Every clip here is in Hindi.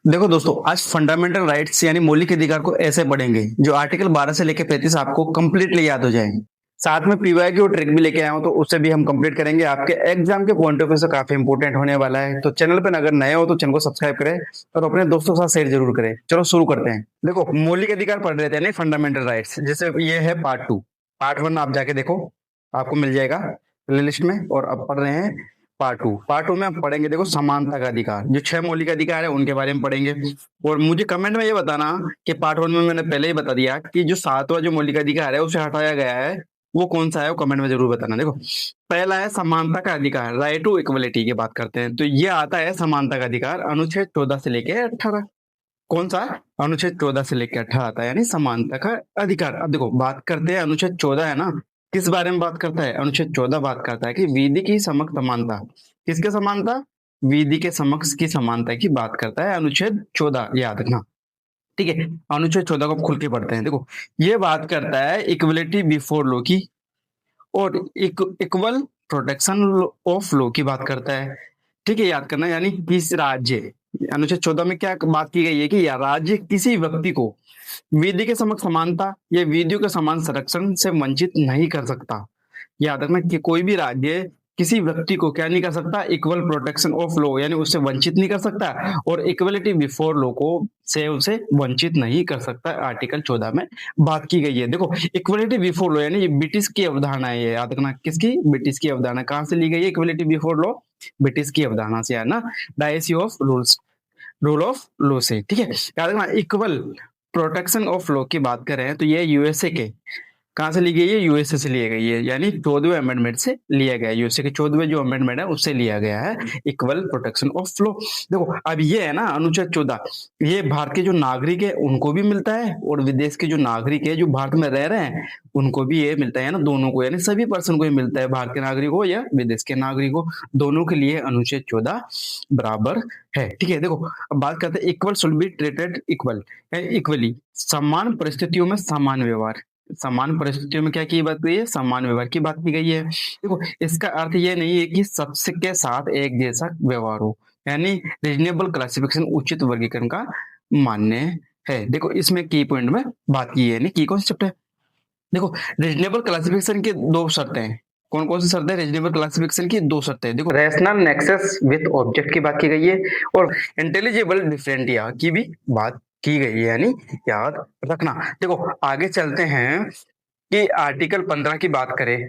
देखो दोस्तों, आज फंडामेंटल राइट्स यानी मौलिक अधिकार को ऐसे पढ़ेंगे जो आर्टिकल 12 से लेकर 35 आपको कंप्लीटली याद हो जाए। साथ में प्रीवाई की वो ट्रिक भी लेके आया हूं, तो उससे भी हम कंप्लीट करेंगे। आपके एग्जाम के पॉइंट ऑफ व्यू से काफी इंपोर्टेंट होने वाला है। तो चैनल पर अगर नए हो तो चैनल को सब्सक्राइब करें और अपने दोस्तों के साथ शेयर जरूर करें। चलो शुरू करते हैं। देखो, मौलिक अधिकार पढ़ रहे थे नहीं, फंडामेंटल राइट्स। जैसे ये है पार्ट 2। पार्ट 1 आप जाके देखो, आपको मिल जाएगा प्ले लिस्ट में। और अब पढ़ रहे हैं पार्ट 2 में हम पढ़ेंगे, देखो, समानता का अधिकार। जो 6 मौलिक अधिकार है उनके बारे में पढ़ेंगे। और मुझे कमेंट में ये बताना कि पार्ट 1 में मैंने पहले ही बता दिया कि जो 7वां जो मौलिक अधिकार है उसे हटाया गया है, वो कौन सा है, वो कमेंट में जरूर बताना। देखो, पहला है समानता का अधिकार, राइट टू इक्वलिटी की बात करते हैं। तो ये आता है समानता का अधिकार अनुच्छेद 14 से लेके 18। कौन सा? अनुच्छेद 14 से लेकर 18 आता है, यानी समानता का अधिकार। अब देखो, बात करते हैं अनुच्छेद 14 है ना, किस बारे में बात करता है? अनुच्छेद 14 बात करता है कि विधि की समक्ष समानता। किसके समानता? विधि के समक्ष की समानता की बात करता है अनुच्छेद 14, याद रखना। ठीक है, अनुच्छेद 14 को खुल के पढ़ते हैं। देखो, ये बात करता है इक्वलिटी बिफोर लॉ की, और इक्वल प्रोटेक्शन ऑफ लॉ की बात करता है। ठीक है, याद करना। यानी किस राज्य, अनुच्छेद 14 में क्या बात की गई है कि या राज्य किसी व्यक्ति को विधि के समक्ष समानता या विधियों के समान संरक्षण से वंचित नहीं कर सकता। याद रखना कि कोई भी राज्य किसी व्यक्ति को क्या नहीं कर सकता? इक्वल प्रोटेक्शन ऑफ लॉ, यानी उससे वंचित नहीं कर सकता। और इक्वलिटी बिफोर लॉ को से उसे वंचित नहीं कर सकता, आर्टिकल 14 में बात की गई है। देखो, इक्वलिटी बिफोर लॉ यानी ये ब्रिटिश की अवधारणा है। ये याद रखना, किसकी? ब्रिटिश की अवधारणा। कहां से ली गई है इक्वलिटी बिफोर लॉ? ब्रिटिश की अवधारणा से, है ना। Dicey of rules, rule of law से। ठीक है, याद रखना। इक्वल प्रोटेक्शन ऑफ लॉ की बात करें तो ये यूएसए के, कहां से ली गई है? यूएसए से ली गई है, यानी 14वें अमेंडमेंट से लिया गया है। यूएसए के 14वें जो अमेंडमेंट है उससे लिया गया है इक्वल प्रोटेक्शन ऑफ लॉ। देखो, अब ये है ना अनुच्छेद 14, ये भारत के जो नागरिक है उनको भी मिलता है, और विदेश के जो नागरिक है जो भारत में रह रहे हैं उनको भी ये मिलता है ना, दोनों को, यानी सभी पर्सन को ही मिलता है, भारत के नागरिक हो या विदेश के नागरिक हो, दोनों के लिए अनुच्छेद 14 बराबर है। ठीक है, देखो, अब बात करते हैं equal should be treated equal, equally, समान परिस्थितियों में समान व्यवहार। समान परिस्थितियों में क्या की बात हुई है? समान व्यवहार की बात की गई है। देखो, इसका अर्थ ये नहीं है कि सबके साथ एक जैसा व्यवहार हो, यानी रीजनेबल क्लासिफिकेशन, उचित वर्गीकरण का मान्य है। देखो, इसमें की पॉइंट में बात की है, की कॉन्सेप्ट है। देखो, रीजनेबल क्लासिफिकेशन की दो शर्तें हैं। कौन कौन सी शर्तें? रीजनेबल क्लासिफिकेशन की दो शर्तें। देखो, रैशनल नेक्सस विद ऑब्जेक्ट की बात की गई है, और इंटेलिजिबल डिफरेंटिया की भी बात की गई है, यानी याद रखना। देखो, आगे चलते हैं कि आर्टिकल 15 की बात करें।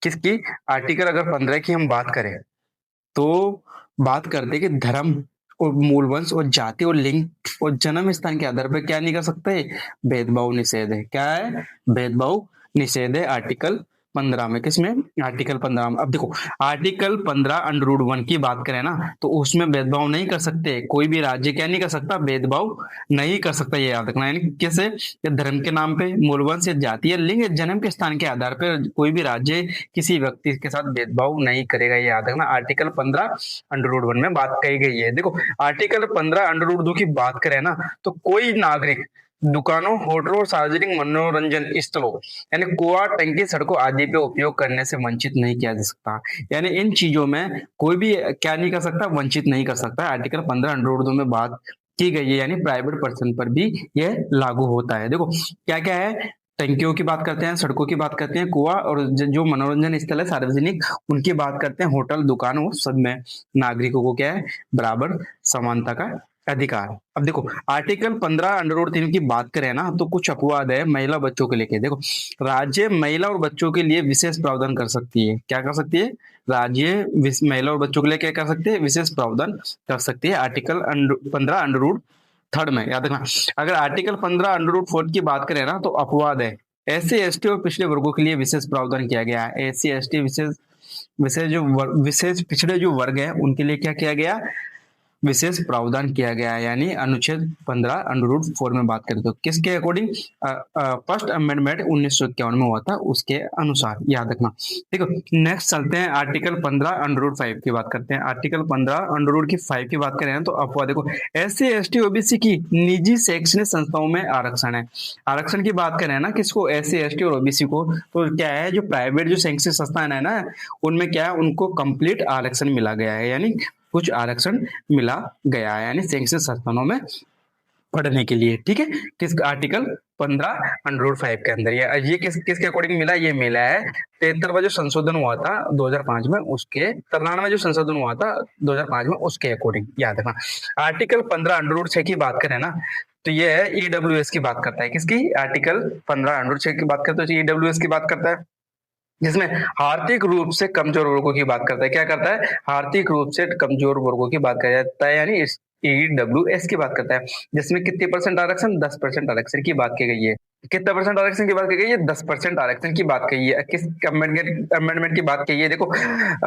किसकी? आर्टिकल अगर 15 की हम बात करें तो बात करते कि धर्म और मूल वंश और जाति और लिंग और जन्म स्थान के आधार पर क्या नहीं कर सकते? भेदभाव निषेध है। क्या है? भेदभाव निषेध है आर्टिकल 15 में। किसमें? आर्टिकल 15 में। अब देखो, आर्टिकल 15 अंडर रूट 1 की बात करें ना, तो उसमें भेदभाव नहीं कर सकते। कोई भी राज्य क्या नहीं कर सकता? भेदभाव नहीं कर सकता, ये याद रखना। यानी कैसे? या धर्म के नाम पे, मूल वंश या जाति या लिंग या जन्म के स्थान के आधार पर कोई भी राज्य किसी व्यक्ति के साथ भेदभाव नहीं करेगा, ये याद रखना। आर्टिकल 15 अंडर रूट 1 में बात कही गई है। देखो, आर्टिकल 15 अंडर रूट 2 की बात करें ना, तो कोई नागरिक दुकानों, होटलों और सार्वजनिक मनोरंजन स्थलों यानी कुआ, टंकी, सड़कों आदि पे उपयोग करने से वंचित नहीं किया जा सकता। यानी इन चीजों में कोई भी क्या नहीं कर सकता? वंचित नहीं कर सकता। आर्टिकल 15 अंडर रूट 2 में बात की गई है, यानी प्राइवेट पर्सन पर भी यह लागू होता है। देखो, क्या क्या है? टंकियों की बात करते हैं, सड़कों की बात करते हैं, कुआ, और जो मनोरंजन स्थल है सार्वजनिक, उनकी बात करते हैं, होटल, दुकान, वो सब में नागरिकों को क्या है? बराबर समानता का अधिकार। अब देखो, आर्टिकल 15 अंडर रूट 3 की बात करें ना, तो कुछ अपवाद है महिला बच्चों के लेके। देखो, राज्य महिला और बच्चों के लिए विशेष प्रावधान कर सकती है। क्या कर सकती है? राज्य महिला और बच्चों के लिए क्या कर सकती है? विशेष प्रावधान कर सकती है, आर्टिकल 15 अंडर रूट 3 में। याद रखना। अगर आर्टिकल 15 अंडर रूट 4 की बात करें ना, तो अपवाद है। एससी, एसटी और पिछड़े वर्गों के लिए विशेष प्रावधान किया गया है। एससी, एसटी, विशेष विशेष पिछड़े जो वर्ग है उनके लिए क्या किया गया? विशेष प्रावधान किया गया है, यानी अनुच्छेद 15 अंडर रूट 4 में बात करें तो किसके अकॉर्डिंग? फर्स्ट अमेंडमेंट 1951 में हुआ था, उसके अनुसार, याद रखना। देखो, नेक्स्ट चलते हैं, आर्टिकल 15 अंडर रूट 5 की बात करते हैं। आर्टिकल 15 अंडर रूट की 5 की बात करें तो अपवाद। देखो, एससी, एसटी, ओबीसी की निजी शैक्षणिक संस्थाओं में आरक्षण है। आरक्षण की बात करें ना, किसको? एससी, एसटी और ओबीसी को। तो क्या है, जो प्राइवेट जो शैक्षणिक संस्थान है ना, उनमें क्या है? उनको कंप्लीट आरक्षण मिला गया है, यानी कुछ आरक्षण मिला गया है, यानी शैक्षिक संस्थानों में पढ़ने के लिए। ठीक है, किस आर्टिकल 15 के अंदर ये किसके अकॉर्डिंग मिला? ये मिला है 73वां जो संशोधन हुआ था 2005 में, उसके 93वां जो संशोधन हुआ था 2005 में, उसके अकॉर्डिंग। याद रखना, आर्टिकल 15 की बात करें ना, तो ये है ईडब्ल्यूएस की बात करता है। किसकी? आर्टिकल 15 की बात करता है, ईडब्ल्यूएस की बात करता है, जिसमें आर्थिक रूप से कमजोर वर्गों की बात करता है। क्या करता है? आर्थिक रूप से कमजोर वर्गों की बात करता है, यानी ईडब्ल्यूएस की बात करता है, जिसमें कितने परसेंट आरक्षण? 10% आरक्षण की बात की गई है। कितना परसेंट आरक्षण की बात की गई है? 10% आरक्षण की बात कही है। किस अमेंडमेंट की बात की है? देखो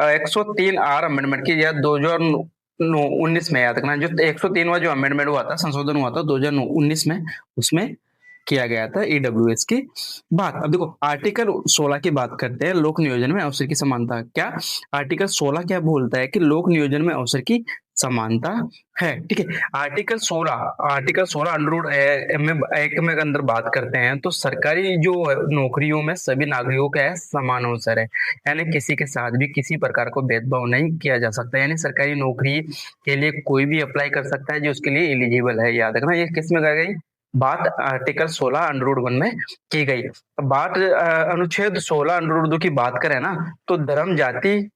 103 अमेंडमेंट की, या 2019 में। याद रखना, जो 103वां जो अमेंडमेंट हुआ था, संशोधन हुआ था 2019 में, उसमें किया गया था ईडब्ल्यूएस की बात। अब देखो आर्टिकल 16 की बात करते हैं, लोक नियोजन में अवसर की समानता। क्या आर्टिकल 16 क्या बोलता है? कि लोक नियोजन में अवसर की समानता है। ठीक है, आर्टिकल 16 अनुरूढ़ एक्ट में अंदर बात करते हैं, तो सरकारी जो नौकरियों में सभी नागरिकों का है समान अवसर है, यानी किसी के साथ भी किसी प्रकार को भेदभाव नहीं किया जा सकता, यानी सरकारी नौकरी के लिए कोई भी अप्लाई कर सकता है जो उसके लिए एलिजिबल है। याद रखना, ये किस में गई बात? आर्टिकल 16 अनुरूढ़ 1 में की गई। बात अनुच्छेद 16 अनुरूढ़ 2 की बात करें ना, तो धर्म, जाति,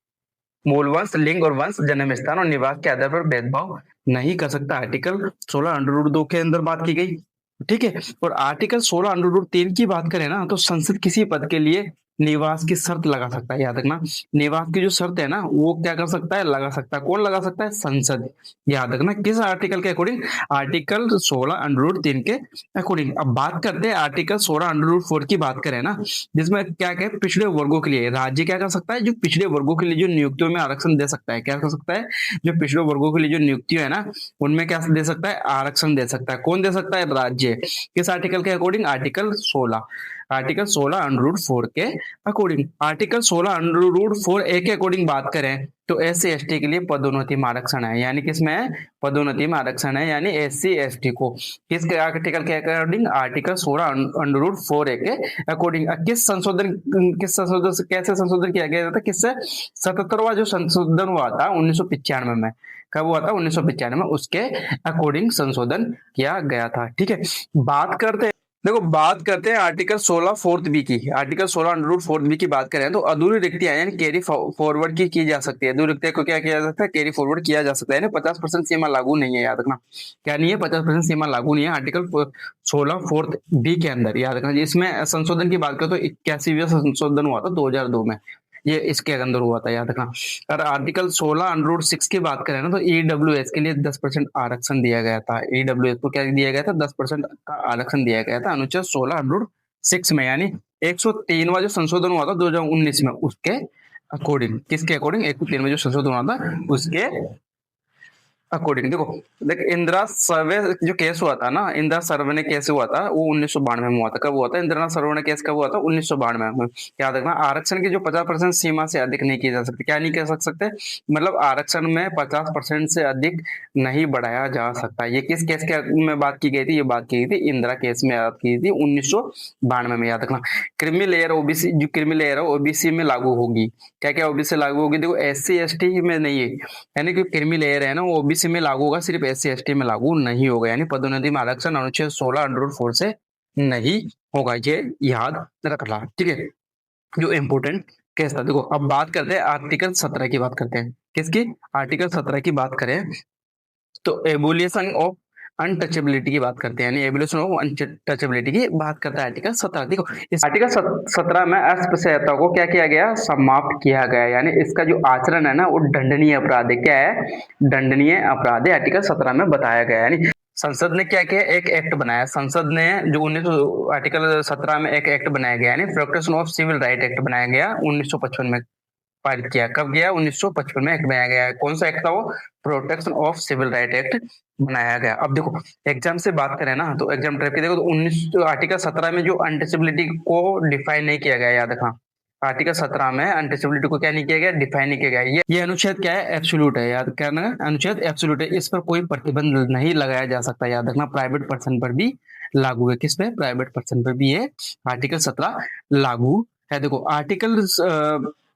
मूल वंश, लिंग और वंश, जन्म स्थान और निवास के आधार पर भेदभाव नहीं कर सकता। आर्टिकल 16 अनुरूढ़ 2 के अंदर बात की गई। ठीक है, और आर्टिकल 16 अनुरूढ़ 3 की बात करें ना, तो संसद किसी पद के लिए निवास की शर्त लगा सकता है। याद रखना, निवास की जो शर्त है ना, वो क्या कर सकता है? लगा सकता है। कौन लगा सकता है? संसद। याद रखना, किस आर्टिकल के अकॉर्डिंग? आर्टिकल 16 अनुरूढ़ 3 के अकॉर्डिंग। अब बात करते हैं आर्टिकल 16 अनुरूढ़ 4 की बात करें ना, जिसमें क्या क्या पिछड़े वर्गों के लिए राज्य क्या कर सकता है? जो पिछड़े वर्गों के लिए जो नियुक्तियों में आरक्षण दे सकता है। क्या कर सकता है? जो पिछड़े वर्गों के लिए जो नियुक्ति है ना, उनमें क्या दे सकता है? आरक्षण दे सकता है। कौन दे सकता है? राज्य। किस आर्टिकल के अकॉर्डिंग? आर्टिकल 16 अनुरूढ़ 4 के अकॉर्डिंग। आर्टिकल 16 अनुरूढ़ 4A के अकॉर्डिंग बात करें, तो SC ST के लिए पदोन्नति में आरक्षण है, यानी किसमें है? पदोन्नति में आरक्षण है, यानी SC ST को। किस आर्टिकल के अकॉर्डिंग? आर्टिकल 16 अनुरूढ़ 4A के अकॉर्डिंग। किस संशोधन से कैसे संशोधन किया गया था? किससे? 77वां जो संशोधन हुआ था 1995 में। कब हुआ था? 1995 में, उसके अकॉर्डिंग संशोधन किया गया था। ठीक है, बात करते हैं आर्टिकल 16 4 बी की। आर्टिकल 16 अनुरूढ़ 4 बी की बात करें तो अधूरी रिक्तियां यानी कैरी फॉरवर्ड की जा सकती है। अधूरी रिक्तियां को क्या किया जा सकता है? कैरी फॉरवर्ड किया जा सकता है, यानी 50% सीमा लागू नहीं है। याद रखना, क्या नहीं है? 50% सीमा लागू नहीं है आर्टिकल 16 4 बी के अंदर। याद रखना, इसमें संशोधन की बात करें तो 81वां संशोधन हुआ था 2002 में, ये इसके अंदर हुआ था। याद रखना, और आर्टिकल 16 अनुरूढ़ 6 की बात करें ना, तो ईडब्ल्यूएस के लिए 10% आरक्षण दिया गया था। ईडब्ल्यूएस को क्या दिया गया था? 10% का आरक्षण दिया गया था अनुच्छेद 16 अनुरूढ़ 6 में, यानी 103वां जो संशोधन हुआ था 2019 में, उसके अकॉर्डिंग। किसके अकॉर्डिंग? 103वां जो संशोधन हुआ था उसके अकॉर्डिंग। देख इंदिरा सर्वे जो केस हुआ था ना, इंदिरा सर्वे केस हुआ था, वो 1992 में हुआ था। कब हुआ था इंदिरा सर्वे केस? कब हुआ था? 1992 में। याद रखना, आरक्षण की जो 50% सीमा से अधिक नहीं की जा सकती। क्या नहीं कह सकते? मतलब आरक्षण में 50% से अधिक नहीं बढ़ाया जा सकता। ये किस केस के में बात की गई थी? ये बात की गई थी इंदिरा केस में, बात की थी 1992 में। याद रखना, क्रीमी लेयर ओबीसी, जो क्रीमी लेयर है ओबीसी में लागू होगी। क्या क्या ओबीसी लागू होगी? देखो SC ST में नहीं है, यानी कि क्रीमी लेयर है ना, वो ओबीसी में लागू होगा, सिर्फ SC ST में लागू नहीं होगा, यानी पदोन्नति में आरक्षण अनुच्छेद 16 अनुरूढ़ 4 से नहीं होगा। ये याद रखना। ठीक है, जो इम्पोर्टेंट केस था। देखो अब बात करते हैं आर्टिकल 17 की बात करते हैं। किसकी? आर्टिकल 17 की बात करें तो एबोलिशन ऑफ अनटचेबिलिटी की बात करते हैं, यानी एबोलिशन ऑफ अनटचेबिलिटी की बात करता है आर्टिकल 17। देखो इस आर्टिकल 17 में अस्पृश्यता को क्या किया गया? समाप्त किया गया, यानी इसका जो आचरण है ना, वो दंडनीय अपराध है। क्या है? दंडनीय अपराध है, आर्टिकल 17 में बताया गया। यानी संसद ने क्या किया? एक एक्ट बनाया। संसद ने जो 19 आर्टिकल 17 में एक एक्ट बनाया गया, यानी protection of civil right act बनाया गया 1955 में, पारित किया। कब गया? 1955 में एक्ट बनाया गया है। कौन सा एक्ट था वो? Protection of civil right act बनाया गया। अब देखो एग्जाम से बात करें ना, तो एग्जाम टाइप की देखो तो आर्टिकल 17 में जो अनटचेबिलिटी को डिफाइन नहीं किया गया। याद रखना, आर्टिकल 17 में अनटचेबिलिटी को क्या नहीं किया गया? डिफाइन नहीं किया गया। ये अनुच्छेद क्या है? एब्सोल्यूट है। याद करना, अनुच्छेद एब्सोल्यूट है, इस पर कोई प्रतिबंध नहीं लगाया जा सकता। याद रखना, प्राइवेट पर्सन पर भी लागू है। किस पे? प्राइवेट पर्सन पर भी ये आर्टिकल 17 लागू है। देखो आर्टिकल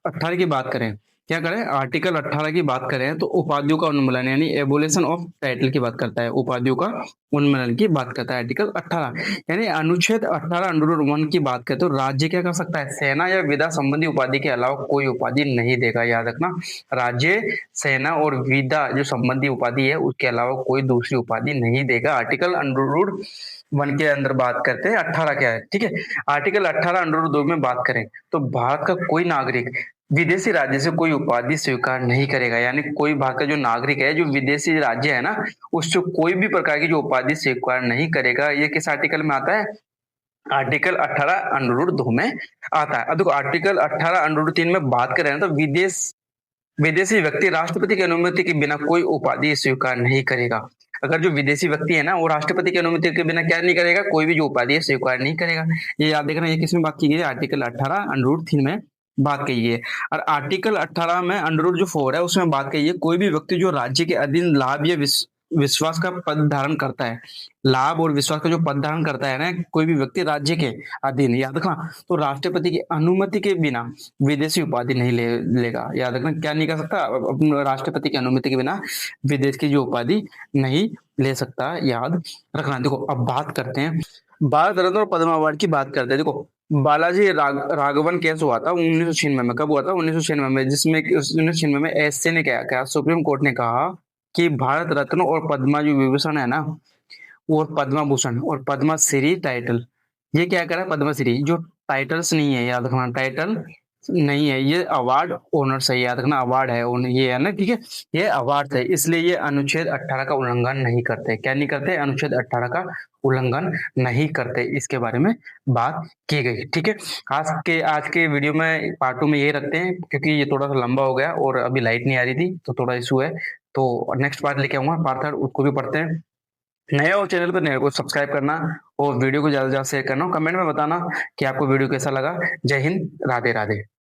18 की बात करें क्या करें, आर्टिकल 18 की बात करें तो उपाधियों का उन्मूलन यानी एबोलिशन ऑफ टाइटल की बात करता है, उपाधियों का उन्मूलन की बात करता है आर्टिकल 18। यानी अनुच्छेद 18 अंडर 1 की बात करें तो राज्य क्या कर सकता है, सेना या विधा संबंधी उपाधि के अलावा कोई उपाधि नहीं देगा। याद रखना, राज्य, सेना और विधा जो संबंधी उपाधि है उसके अलावा कोई दूसरी उपाधि नहीं देगा। आर्टिकल अंडर 1 के अंदर बात करते हैं 18 क्या है, ठीक है। आर्टिकल 18 अंडर 2 में बात करें तो भारत का कोई नागरिक विदेशी राज्य से कोई उपाधि स्वीकार नहीं करेगा। यानी कोई भारत का जो नागरिक है जो विदेशी राज्य है ना, उससे कोई भी प्रकार की जो उपाधि स्वीकार नहीं करेगा। ये किस आर्टिकल में आता है, आर्टिकल 18 अनुरूढ़ 2 में आता है। अब देखो आर्टिकल 18 अनुरूढ़ 3 में बात करें ना तो विदेशी व्यक्ति राष्ट्रपति की अनुमति के बिना कोई उपाधि स्वीकार नहीं करेगा। अगर जो विदेशी व्यक्ति है ना वो राष्ट्रपति की अनुमति के बिना क्या नहीं करेगा, कोई भी जो उपाधि है स्वीकार नहीं करेगा। ये याद रखना, ये किसमें बात की गई है, आर्टिकल 18 अनुरूढ़ 3 में बात कही है। और आर्टिकल 18 में अनुरूढ़ जो 4 है उसमें बात कही है, कोई भी व्यक्ति जो राज्य के अधीन लाभ या विश्वास का पद धारण करता है, लाभ और विश्वास का जो पद धारण करता है ना कोई भी व्यक्ति राज्य के अधीन, याद रखना, तो राष्ट्रपति की अनुमति के बिना विदेशी उपाधि नहीं लेगा। याद रखना, क्या नहीं कर सकता, अपने राष्ट्रपति की अनुमति के बिना विदेश की जो उपाधि नहीं ले सकता, याद रखना। देखो अब बात करते हैं भारत रत्न और पद्म अवार्ड की बात करते हैं। देखो बालाजी राघवन केस हुआ था 1996 में, कब हुआ था, 1996 में, जिसमें 1996 में एससी ने क्या कहा, सुप्रीम कोर्ट ने कहा कि भारत रत्न और पद्मा जो विभूषण है ना, और पद्मा भूषण और पद्मश्री टाइटल, ये क्या करा, पद्मश्री जो टाइटल्स नहीं है, याद रखना, टाइटल नहीं है, ये अवार्ड ओनर्स है, याद रखना, अवार्ड है, ये है ना, ठीक है, ये अवार्ड है, इसलिए ये अनुच्छेद 18 का उल्लंघन नहीं करते। क्या नहीं करते, अनुच्छेद 18 का उल्लंघन नहीं करते। इसके बारे में बात की गई, ठीक है। आज के वीडियो में पार्ट 2 में ये रखते हैं क्योंकि ये थोड़ा सा लंबा हो गया और अभी लाइट नहीं आ रही थी तो थोड़ा इशू है। तो नेक्स्ट पार्ट लेके आऊंगा, पार्ट 3 उसको भी पढ़ते हैं। नया हो चैनल पर, नए को सब्सक्राइब करना और वीडियो को ज्यादा से ज्यादा शेयर करना, कमेंट में बताना कि आपको वीडियो कैसा लगा। जय हिंद, राधे राधे।